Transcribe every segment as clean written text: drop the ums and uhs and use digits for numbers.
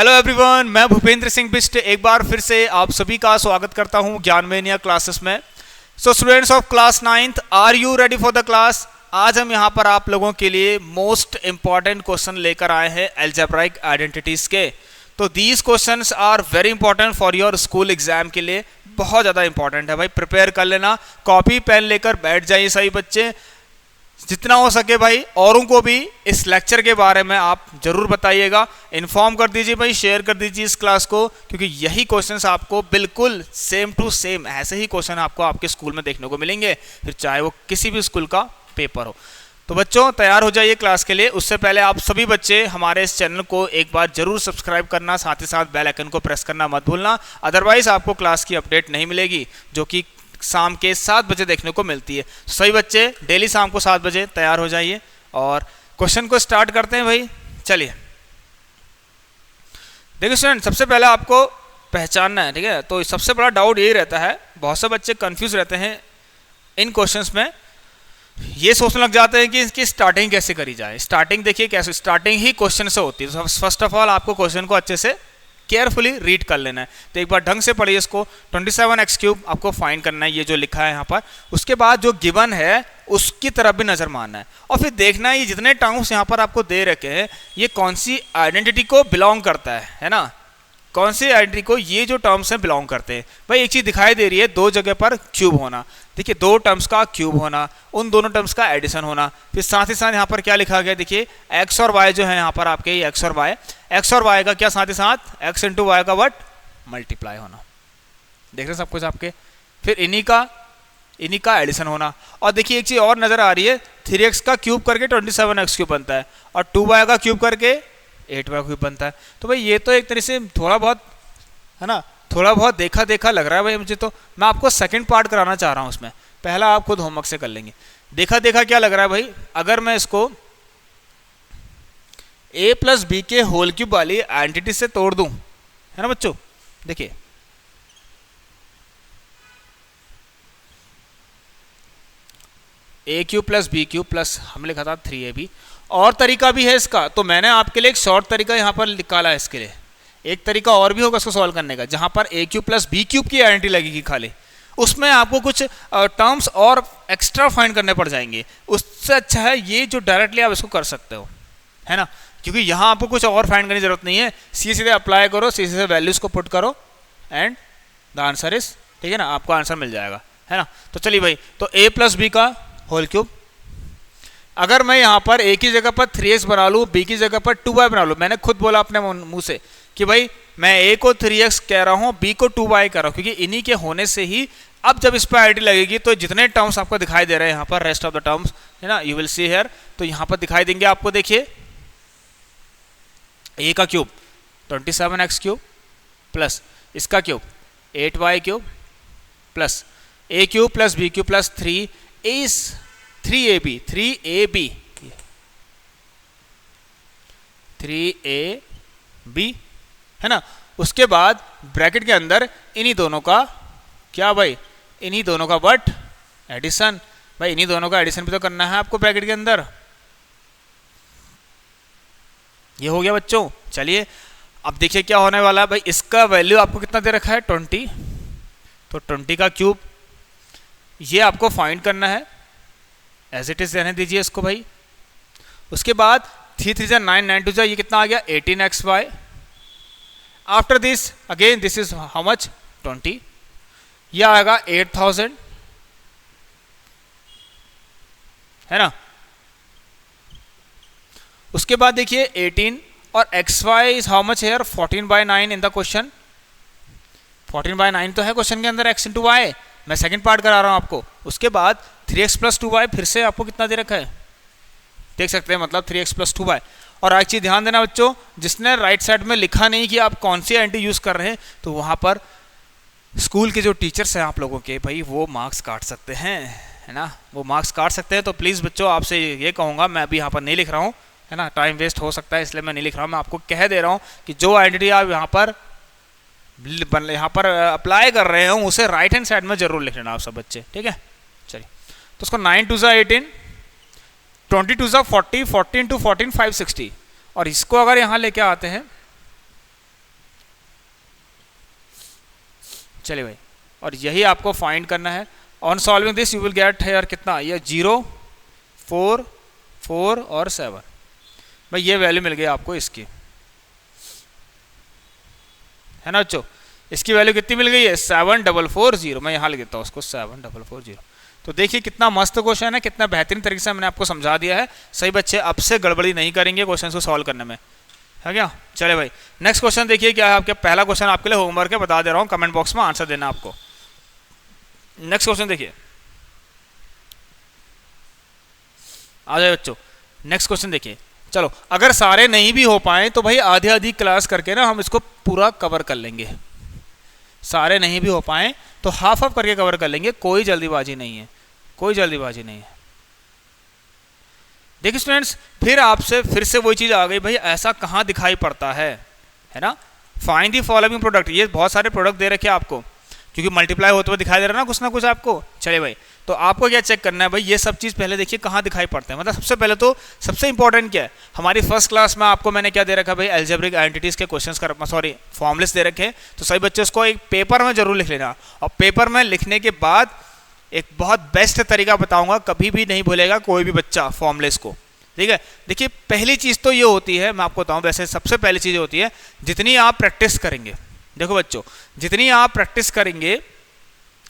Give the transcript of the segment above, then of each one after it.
Hello everyone, मैं भूपेंद्र सिंह बिस्ट एक बार फिर से आप सभी का स्वागत करता हूं ज्ञानवेनिया क्लासेस में। So students of class 9th, are you ready for the class? आज हम यहां पर आप लोगों के लिए मोस्ट इंपॉर्टेंट क्वेश्चन लेकर आए हैं अलजेब्राइक आइडेंटिटीज के। तो these questions are very important for your school exam के लिए, बहुत ज़्यादा इंपॉर्टेंट है भाई। प्रिपेयर कर लेना, कॉपी पेन लेकर बैठ जाइए सभी बच्चे। जितना हो सके भाई औरों को भी इस लेक्चर के बारे में आप जरूर बताइएगा, इन्फॉर्म कर दीजिए भाई, शेयर कर दीजिए इस क्लास को, क्योंकि यही क्वेश्चंस आपको बिल्कुल सेम टू सेम ऐसे ही क्वेश्चन आपको आपके स्कूल में देखने को मिलेंगे, फिर चाहे वो किसी भी स्कूल का पेपर हो। तो बच्चों तैयार हो जाइए क्लास के लिए। उससे पहले आप सभी बच्चे हमारे इस चैनल को एक बार जरूर सब्सक्राइब करना, साथ ही साथ बेल आइकन को प्रेस करना मत भूलना, अदरवाइज आपको क्लास की अपडेट नहीं मिलेगी जो कि शाम के 7 बजे देखने को मिलती है। सही बच्चे डेली शाम को 7 बजे तैयार हो जाइए और क्वेश्चन को स्टार्ट करते हैं भाई। चलिए देखिए स्टूडेंट, सबसे पहले आपको पहचानना है, ठीक है। तो सबसे बड़ा डाउट यही रहता है, बहुत से बच्चे कंफ्यूज रहते हैं इन क्वेश्चंस में, ये सोचने लग जाते हैं कि इसकी स्टार्टिंग कैसे करी जाए। स्टार्टिंग देखिए कैसे, स्टार्टिंग ही क्वेश्चन से होती है। फर्स्ट ऑफ ऑल आपको क्वेश्चन को अच्छे से केयरफुली रीड कर लेना है। तो एक बार ढंग से पढ़िए इसको। 27x³ आपको फाइंड करना है, ये जो लिखा है यहाँ पर। उसके बाद जो गिवन है उसकी तरफ भी नजर मारना है और फिर देखना है ये जितने टर्म्स यहाँ पर आपको दे रखे हैं ये कौन सी आइडेंटिटी को बिलोंग करता है ना, कौन सी आइडेंटिटी को ये जो टर्म्स हैं बिलोंग करते हैं। भाई एक चीज दिखाई दे रही है, दो जगह पर क्यूब होना, देखिए दो टर्म्स का क्यूब होना, उन दोनों टर्म्स का एडिशन होना। फिर साथ ही साथ यहाँ पर क्या लिखा गया, देखिए एक्स और वाई जो है यहाँ पर आपके, एक्स और वाई का क्या साथ ही साथ एक्स इंटू वाई का वट मल्टीप्लाई होना, देख रहे हैं सब कुछ आपके। फिर इन्हीं का एडिशन होना। और देखिए एक चीज और नजर आ रही है, 3x का क्यूब करके 27x³ बनता है और 2y का क्यूब करके 8y³ बनता है। तो भाई ये तो एक तरह से थोड़ा बहुत है ना, थोड़ा बहुत देखा देखा लग रहा है भाई मुझे। तो मैं आपको सेकंड पार्ट कराना चाह रहा हूँ उसमें, पहला आप खुद होमवर्क से कर लेंगे। देखा देखा क्या लग रहा है भाई, अगर मैं इसको a + b के होल क्यूब वाली आइडेंटिटी से तोड़ दूं, है ना बच्चों। देखिए a³ + b³ प्लस हम लिखा था 3ab। और तरीका भी है इसका, तो मैंने आपके लिए एक शॉर्ट तरीका यहाँ पर निकाला है इसके लिए। एक तरीका और भी होगा इसको सॉल्व करने का, जहाँ पर a³ + b³ की आइडेंटिटी लगेगी खाली, उसमें आपको कुछ टर्म्स और एक्स्ट्रा फाइंड करने पड़ जाएंगे। उससे अच्छा है ये जो डायरेक्टली आप इसको कर सकते हो, है ना, क्योंकि यहाँ आपको कुछ और फाइंड करने की जरूरत नहीं है। सीधे अप्लाई करो, सीधे से वैल्यूज को पुट करो एंड द आंसर इज, ठीक है ना, आपको आंसर मिल जाएगा, है ना। तो चलिए भाई, तो a + b का होल क्यूब, अगर मैं यहाँ पर a की जगह पर 3x बना लूँ, b की जगह पर 2y बना लूँ, मैंने खुद बोला अपने मुंह से कि भाई मैं a को 3x कह रहा हूँ, b को 2y कह रहा हूँ, क्योंकि इन्हीं के होने से ही अब जब इस पर आइडेंटिटी लगेगी तो जितने टर्म्स आपको दिखाई दे रहे हैं यहाँ पर, रेस्ट ऑफ द टर्म्स, है ना, यू विल सी हियर, तो यहाँ पर दिखाई देंगे आपको। देखिए a का क्यूब 27x³ प्लस इसका cube 8y³ plus a³ + b³ plus 3ab 3ab, है ना। उसके बाद ब्रैकेट के अंदर इन्हीं दोनों का क्या भाई, इन्हीं दोनों का बट एडिशन। भाई इन्हीं दोनों का एडिशन भी तो करना है आपको ब्रैकेट के अंदर। ये हो गया बच्चों। चलिए अब देखिए क्या होने वाला है भाई, इसका वैल्यू आपको कितना दे रखा है 20, तो 20 का क्यूब ये आपको फाइंड करना है, एज इट इज रहने दीजिए इसको भाई। उसके बाद 3 3 9 9 2 ये कितना आ गया 18xy। After this again this is how much 20, यह आएगा 8000, है ना। उसके बाद देखिए 18 और xy is how much here 14/9 in the question. 14/9 तो है क्वेश्चन के अंदर, x इंटू वाई। मैं सेकंड पार्ट करा रहा हूं आपको। उसके बाद 3x + 2y फिर से आपको कितना दे रखा है, देख सकते हैं, मतलब 3x + 2y। और एक चीज ध्यान देना बच्चों, जिसने राइट साइड में लिखा नहीं कि आप कौन सी आइडेंटिटी यूज कर रहे हैं, तो वहां पर स्कूल के जो टीचर्स हैं आप लोगों के भाई, वो मार्क्स काट सकते हैं, है ना, वो मार्क्स काट सकते हैं। तो प्लीज बच्चों आपसे ये कहूंगा, मैं अभी यहाँ पर नहीं लिख रहा हूँ, है ना, टाइम वेस्ट हो सकता है इसलिए मैं नहीं लिख रहा हूँ। मैं आपको कह दे रहा हूँ कि जो आइडेंटिटी आप यहाँ पर अप्लाई कर रहे हो उसे राइट हैंड साइड में जरूर लिख लेना आप सब बच्चे, ठीक है। चलिए तो उसको 9 2 18, 22 40, 14 × 14 560। और इसको अगर यहाँ लेके आते हैं चलिए भाई, और यही आपको फाइंड करना है। On solving this you will get है यार कितना, ये 0, 4, 4 और 7 भाई, ये वैल्यू मिल गई आपको इसकी, है ना बच्चों। इसकी वैल्यू कितनी मिल गई है, 7440। मैं यहाँ लिख देता हूँ उसको 7440। तो देखिए कितना मस्त क्वेश्चन है, कितना बेहतरीन तरीके से मैंने आपको समझा दिया है। सही बच्चे अब से गड़बड़ी नहीं करेंगे क्वेश्चन को सॉल्व करने में, है क्या। चले भाई नेक्स्ट क्वेश्चन देखिए क्या है आपके। पहला क्वेश्चन आपके लिए होमवर्क है, बता दे रहा हूँ, कमेंट बॉक्स में आंसर देना आपको। नेक्स्ट क्वेश्चन देखिए, आ जाए बच्चों। नेक्स्ट क्वेश्चन देखिए, चलो अगर सारे नहीं भी हो पाए तो भाई आधी आधी क्लास करके ना हम इसको पूरा कवर कर लेंगे। सारे नहीं भी हो पाए तो हाफ हाफ करके कवर कर लेंगे, कोई जल्दीबाजी नहीं है, कोई जल्दीबाजी नहीं है। देखिए स्टूडेंट्स, फिर आपसे फिर से वही चीज आ गई भाई, ऐसा कहाँ दिखाई पड़ता है ना। फाइंड दी फॉलोइंग प्रोडक्ट, ये बहुत सारे प्रोडक्ट दे रखे आपको, क्योंकि मल्टीप्लाई होते हुए दिखाई दे रहा है ना कुछ आपको। चलिए भाई, तो आपको क्या चेक करना है भाई, ये सब चीज़ पहले देखिए कहाँ दिखाई पड़ते हैं। मतलब सबसे पहले तो सबसे इंपॉर्टेंट क्या है, हमारी फर्स्ट क्लास में आपको मैंने क्या दे रखा है भाई, अलजेब्रिक आइडेंटिटीज के क्वेश्चंस का सॉरी फॉर्मुलेस दे रखे हैं। तो सभी बच्चे उसको एक पेपर में जरूर लिख लेना, और पेपर में लिखने के बाद एक बहुत बेस्ट तरीका बताऊंगा, कभी भी नहीं भूलेगा कोई भी बच्चा फॉर्मुलेस को, ठीक है। देखिए पहली चीज़ तो ये होती है, मैं आपको बताऊँ वैसे सबसे पहली चीज़ होती है, जितनी आप प्रैक्टिस करेंगे, देखो बच्चों जितनी आप प्रैक्टिस करेंगे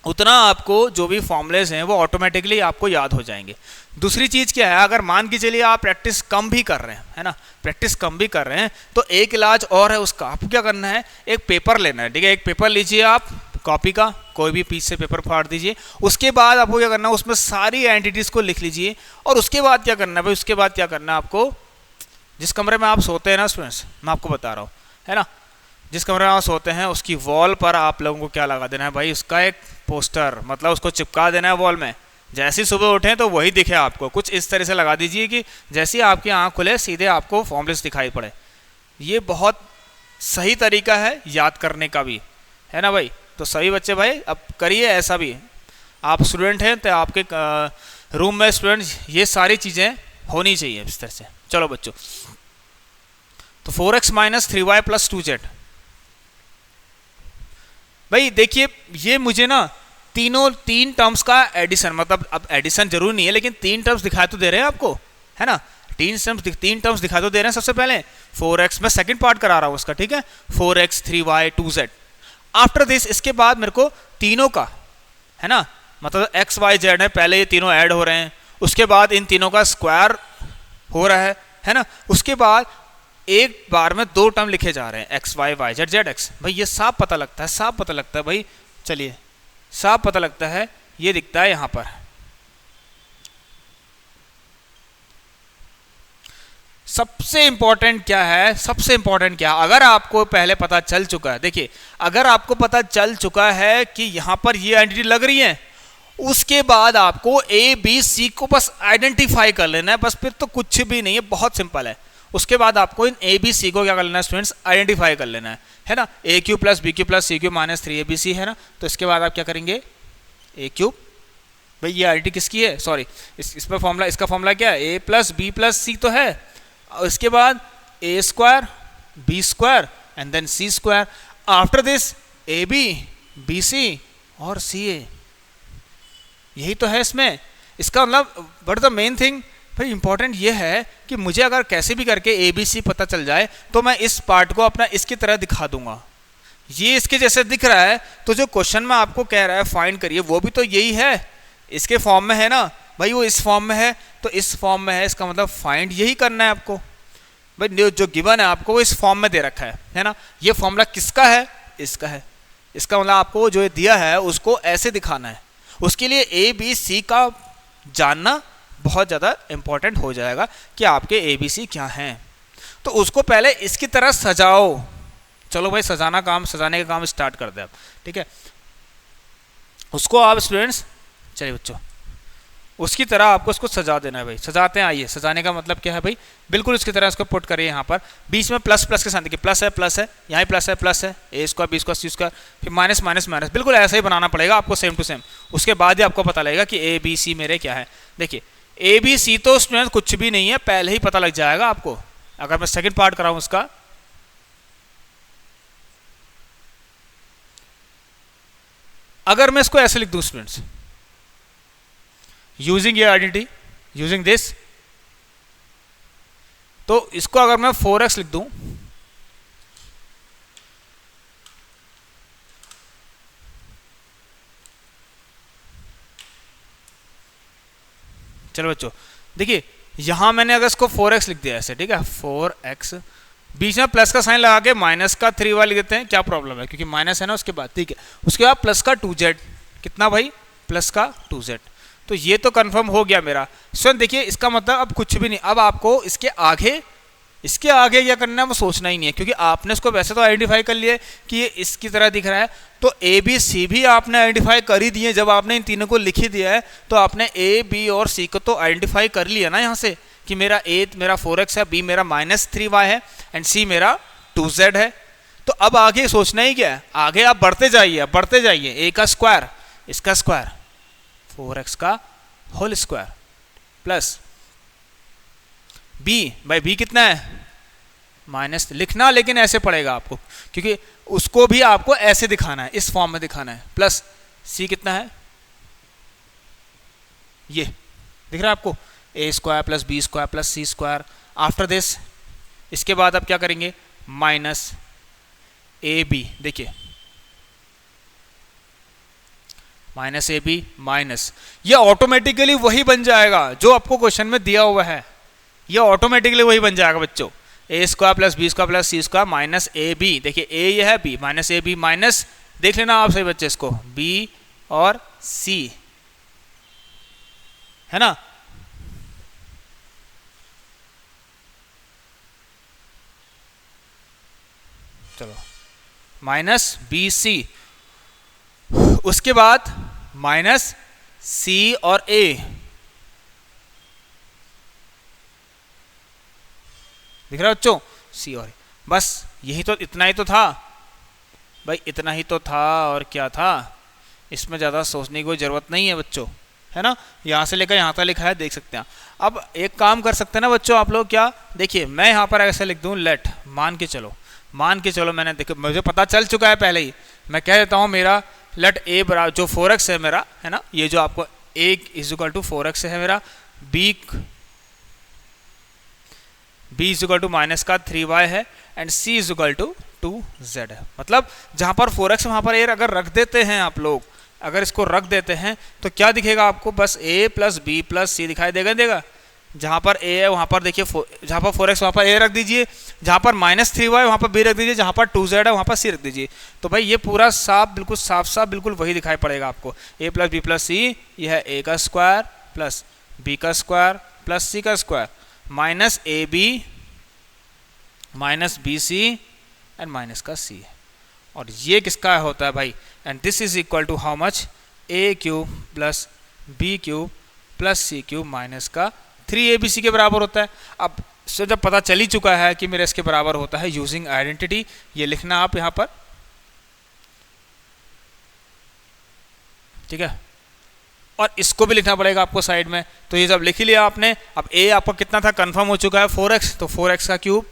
उतना आपको जो भी फॉर्मुलेज हैं वो ऑटोमेटिकली आपको याद हो जाएंगे। दूसरी चीज़ क्या है, अगर मान के चलिए आप प्रैक्टिस कम भी कर रहे हैं, है ना, प्रैक्टिस कम भी कर रहे हैं, तो एक इलाज और है उसका, आपको क्या करना है, एक पेपर लेना है, ठीक है। एक पेपर लीजिए आप कॉपी का, कोई भी पीस से पेपर फाड़ दीजिए। उसके बाद आपको क्या करना है, उसमें सारी एंटिटीज़ को लिख लीजिए। और उसके बाद क्या करना है भाई, उसके बाद क्या करना है आपको, जिस कमरे में आप सोते हैं ना स्टूडेंट्स, मैं आपको बता रहा हूँ, है ना, जिस कमरे में आप सोते हैं उसकी वॉल पर आप लोगों को क्या लगा देना है भाई, उसका एक पोस्टर, मतलब उसको चिपका देना है वॉल में। जैसे ही सुबह उठें तो वही दिखे आपको, कुछ इस तरह से लगा दीजिए कि जैसे ही आपकी आँख खुले सीधे आपको फॉर्मुलेस दिखाई पड़े। ये बहुत सही तरीका है याद करने का भी, है ना भाई। तो सभी बच्चे भाई अब करिए ऐसा भी, आप स्टूडेंट हैं तो आपके रूम में स्टूडेंट्स ये सारी चीज़ें होनी चाहिए इस तरह से। चलो बच्चों, तो 4x - 3y + 2z भाई देखिए, ये मुझे ना तीन टर्म्स का एडिशन, मतलब अब एडिशन जरूरी नहीं है लेकिन 3 टर्म्स दिखाई तो दे रहे हैं आपको, है ना। 3 टर्म्स दिखाई तो दे रहे हैं। सबसे पहले 4x, मैं सेकंड पार्ट करा रहा हूँ उसका, ठीक है, 4x 3y 2z। After this, इसके बाद मेरे को तीनों का, है ना, मतलब x y z है, पहले ये तीनों ऐड हो रहे हैं, उसके बाद इन तीनों का स्क्वायर हो रहा है ना, उसके बाद एक बार में 2 टर्म लिखे जा रहे हैं, x y y z z x। भाई ये साफ पता लगता है, साफ पता लगता है भाई, चलिए साफ पता लगता है, ये दिखता है यहां पर। सबसे इंपॉर्टेंट क्या है, सबसे इंपॉर्टेंट क्या है, अगर आपको पहले पता चल चुका है, देखिए अगर आपको पता चल चुका है कि यहां पर ये आइडेंटिटी लग रही है, उसके बाद आपको ए बी सी को बस आइडेंटिफाई कर लेना है, बस फिर तो कुछ भी नहीं है, बहुत सिंपल है। उसके बाद आपको इन ए बी सी को क्या कर लेना है स्टूडेंट्स, आइडेंटिफाई कर लेना है ना। A cube plus b cube plus c cube minus 3abc है ना। तो इसके बाद आप क्या करेंगे, ए क्यूब, भाई ये आइडेंटिटी किसकी है, सॉरी इस पर फॉर्मूला, इसका फॉर्मूला क्या है, a plus B plus c तो है, और इसके बाद a square b square and then c square. After this a b b c और सी ए, यही तो है इसमें। इसका मतलब बट द मेन थिंग भाई इंपॉर्टेंट ये है कि मुझे अगर कैसे भी करके ए बी सी पता चल जाए तो मैं इस पार्ट को अपना इसकी तरह दिखा दूंगा। ये इसके जैसे दिख रहा है, तो जो क्वेश्चन में आपको कह रहा है फाइंड करिए, वो भी तो यही है, इसके फॉर्म में है ना भाई, वो इस फॉर्म में है तो इस फॉर्म में है, इसका मतलब फाइंड यही करना है आपको भाई। जो गिवन है आपको वो इस फॉर्म में दे रखा है ना। ये फॉर्मूला किसका है, इसका है। इसका मतलब आपको जो दिया है उसको ऐसे दिखाना है। उसके लिए ए बी सी का जानना बहुत ज़्यादा इंपॉर्टेंट हो जाएगा कि आपके ए बी सी क्या हैं। तो उसको पहले इसकी तरह सजाओ। चलो भाई सजाने का काम स्टार्ट कर दे आप, ठीक है। उसको आप स्टूडेंट्स, चलिए बच्चों, उसकी तरह आपको उसको सजा देना है भाई। सजाते हैं, आइए, सजाने का मतलब क्या है भाई, बिल्कुल उसकी तरह उसको पुट करिए। यहाँ पर बीच में प्लस प्लस के साथ देखिए, प्लस है, यहाँ प्लस है, ए स्क्वायर बी स्क्वायर सी स्क्वायर, फिर माइनस माइनस माइनस, बिल्कुल ऐसा ही बनाना पड़ेगा आपको सेम टू सेम। उसके बाद ही आपको पता लगेगा कि ए बी सी मेरे क्या है। देखिए ए बी सी तो स्टूडेंट कुछ भी नहीं है, पहले ही पता लग जाएगा आपको। अगर मैं सेकंड पार्ट कराऊं उसका, अगर मैं इसको ऐसे लिख दूं स्टूडेंट्स, यूजिंग ये आइडेंटिटी, यूजिंग दिस, तो इसको अगर मैं 4x लिख दूं, चलो बच्चों देखिए यहां मैंने अगर इसको 4x लिख दिया ऐसे, ठीक है, 4x, बीच में प्लस का साइन लगा के माइनस का 3y लिख देते हैं, क्या प्रॉब्लम है, क्योंकि माइनस है ना उसके बाद, ठीक है, उसके बाद प्लस का 2z, कितना भाई, प्लस का 2z, तो ये तो कंफर्म हो गया मेरा। स्वयं देखिए इसका मतलब अब कुछ भी नहीं, अब आपको इसके आगे क्या करना है वो सोचना ही नहीं है, क्योंकि आपने इसको वैसे तो आइडेंटिफाई कर लिया कि ये इसकी तरह दिख रहा है, तो ए बी सी भी आपने आइडेंटिफाई कर ही दिए, जब आपने इन तीनों को लिख ही दिया है तो आपने ए बी और सी को तो आइडेंटिफाई कर लिया ना यहाँ से, कि मेरा ए मेरा 4x है, बी मेरा -3y है एंड सी मेरा 2z है। तो अब आगे सोचना ही क्या है, आगे आप बढ़ते जाइए, ए का स्क्वायर, इसका स्क्वायर, 4x का होल स्क्वायर, प्लस b, भाई b कितना है, माइनस लिखना, लेकिन ऐसे पड़ेगा आपको, क्योंकि उसको भी आपको ऐसे दिखाना है, इस फॉर्म में दिखाना है, प्लस c कितना है, ये दिख रहा है आपको, a square plus B square plus C square, after this, इसके बाद आप क्या करेंगे, माइनस ए बी, देखिए माइनस ए बी माइनस, ये ऑटोमेटिकली वही बन जाएगा जो आपको क्वेश्चन में दिया हुआ है, ये ऑटोमेटिकली वही बन जाएगा बच्चों, a square plus B square plus C square minus A B, देखिए ए ये है, b minus A B minus, देख लेना आप सही बच्चे इसको, बी और सी, है ना, चलो माइनस बी सी, उसके बाद माइनस सी और ए, दिख रहा है बच्चों, सी और ए, बस यही तो, इतना ही तो था भाई, इतना ही तो था, और क्या था, इसमें ज़्यादा सोचने की कोई ज़रूरत नहीं है बच्चों, है ना, यहाँ से लेकर यहाँ तक लिखा है, देख सकते हैं। अब एक काम कर सकते हैं ना बच्चों आप लोग, क्या देखिए मैं यहाँ पर ऐसे लिख दूँ, लेट, मान के चलो मैंने देखो, मुझे पता चल चुका है पहले ही, मैं कह देता हूँ मेरा लेट ए बराबर जो 4x है मेरा, है ना, ये जो आपको a इक्वल टू 4x है मेरा, b इक्वल टू माइनस का 3y है and c equal to 2z है। मतलब जहाँ पर 4x वहाँ पर a अगर रख देते हैं आप लोग, अगर इसको रख देते हैं तो क्या दिखेगा आपको, बस a प्लस बी प्लस सी दिखाई देगा, जहाँ पर a है वहाँ पर देखिए, जहाँ पर 4x वहाँ पर a रख दीजिए, जहाँ पर -3y वहाँ पर b रख दीजिए, जहाँ पर 2z है वहाँ पर c रख दीजिए, तो भाई ये पूरा साफ, बिल्कुल साफ बिल्कुल वही दिखाई पड़ेगा आपको, a plus B plus C, यह है a का स्क्वायर प्लस b का स्क्वायर प्लस c का square, minus A B minus B C and minus का c, और ये किसका होता है भाई, and this is equal to how much, a cube plus B cube plus C cube minus का 3abc के बराबर होता है। अब से जब पता चल ही चुका है कि मेरा इसके बराबर होता है, यूजिंग आइडेंटिटी, ये लिखना आप यहाँ पर, ठीक है, और इसको भी लिखना पड़ेगा आपको साइड में, तो ये जब लिख ही लिया आपने, अब a आपको कितना था, कंफर्म हो चुका है 4x, तो 4x का क्यूब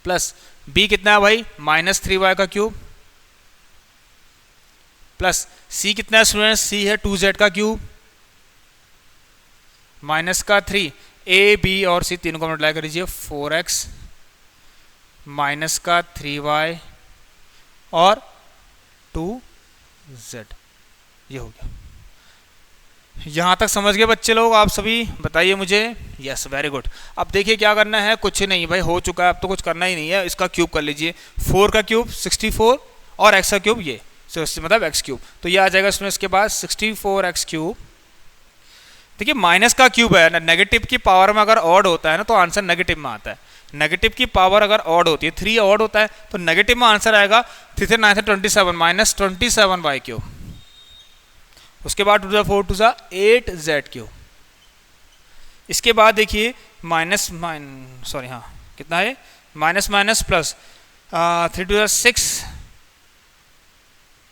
प्लस b कितना है भाई, -3y का क्यूब, प्लस c कितना है स्टूडेंट्स, c है 2z का क्यूब, माइनस का 3, a b और c तीनों को मल्टीप्लाई कर दीजिए, 4x माइनस का 3y और 2z, ये हो गया। यहाँ तक समझ गए बच्चे लोग आप सभी, बताइए मुझे, यस वेरी गुड। अब देखिए क्या करना है, कुछ नहीं भाई, हो चुका है, अब तो कुछ करना ही नहीं है, इसका क्यूब कर लीजिए, 4 का क्यूब 64 और x का क्यूब ये, मतलब x क्यूब, तो ये आ जाएगा इसमें, इसके बाद 64x क्यूब, देखिए माइनस का क्यूब है ना, नेगेटिव की पावर में अगर ऑड होता है ना तो आंसर नेगेटिव में आता है, नेगेटिव की पावर अगर ऑड होती है, 3 ऑड होता है तो नेगेटिव में आंसर आएगा, 3 से 9 से 27 माइनस 27y क्यूब, उसके बाद 2 4 2 8z क्यूब, इसके बाद देखिए माइनस सॉरी हाँ कितना है, माइनस माइनस प्लस 3 2 6,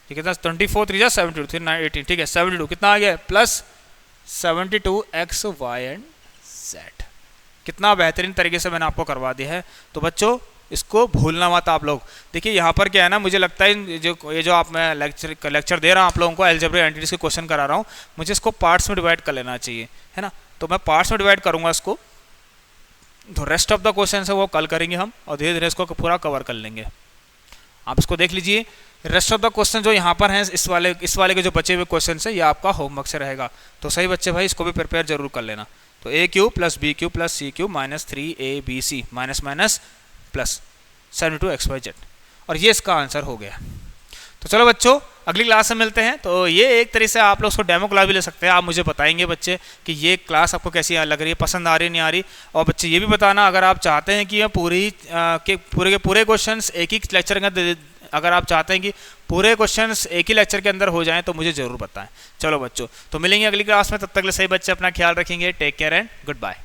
ठीक है, 24 3 72, 3 9 18, ठीक है, 72 कितना आ गया, plus 72x y and z, कितना बेहतरीन तरीके से मैंने आपको करवा दिया है। तो बच्चों इसको भूलना मत आप लोग। देखिए यहाँ पर क्या है ना, मुझे लगता है ये जो आप मैं लेक्चर दे रहा हूँ आप लोगों को, अलजेब्रिक एंटिटीज के क्वेश्चन करा रहा हूँ, मुझे इसको पार्ट्स में डिवाइड कर लेना चाहिए, है ना। तो मैं पार्ट्स में डिवाइड करूँगा इसको, तो रेस्ट ऑफ द क्वेश्चन है वो कल करेंगे हम, और धीरे धीरे इसको पूरा कवर कर लेंगे। आप इसको देख लीजिए, रेस्ट ऑफ द क्वेश्चन जो यहाँ पर हैं इस वाले के जो बचे हुए क्वेश्चन है, ये आपका होमवर्क से रहेगा। तो सही बच्चे भाई इसको भी प्रिपेयर जरूर कर लेना। तो a cube plus b cube plus c cube minus 3ab minus minus plus 72xyz, और ये इसका आंसर हो गया। तो चलो बच्चों अगली क्लास में मिलते हैं। तो ये एक तरीके से आप लोग उसको डेमो क्लास भी ले सकते हैं। आप मुझे बताएंगे बच्चे कि ये क्लास आपको कैसी लग रही है, पसंद आ रही है नहीं आ रही। और बच्चे ये भी बताना अगर आप चाहते हैं कि पूरे के पूरे क्वेश्चंस एक ही लेक्चर के अंदर, अगर आप चाहते हैं कि पूरे क्वेश्चंस एक ही लेक्चर के अंदर हो जाएं तो मुझे ज़रूर बताएं। चलो बच्चों तो मिलेंगे अगली क्लास में, तब तक ले सही बच्चे अपना ख्याल रखेंगे। Take care and good bye.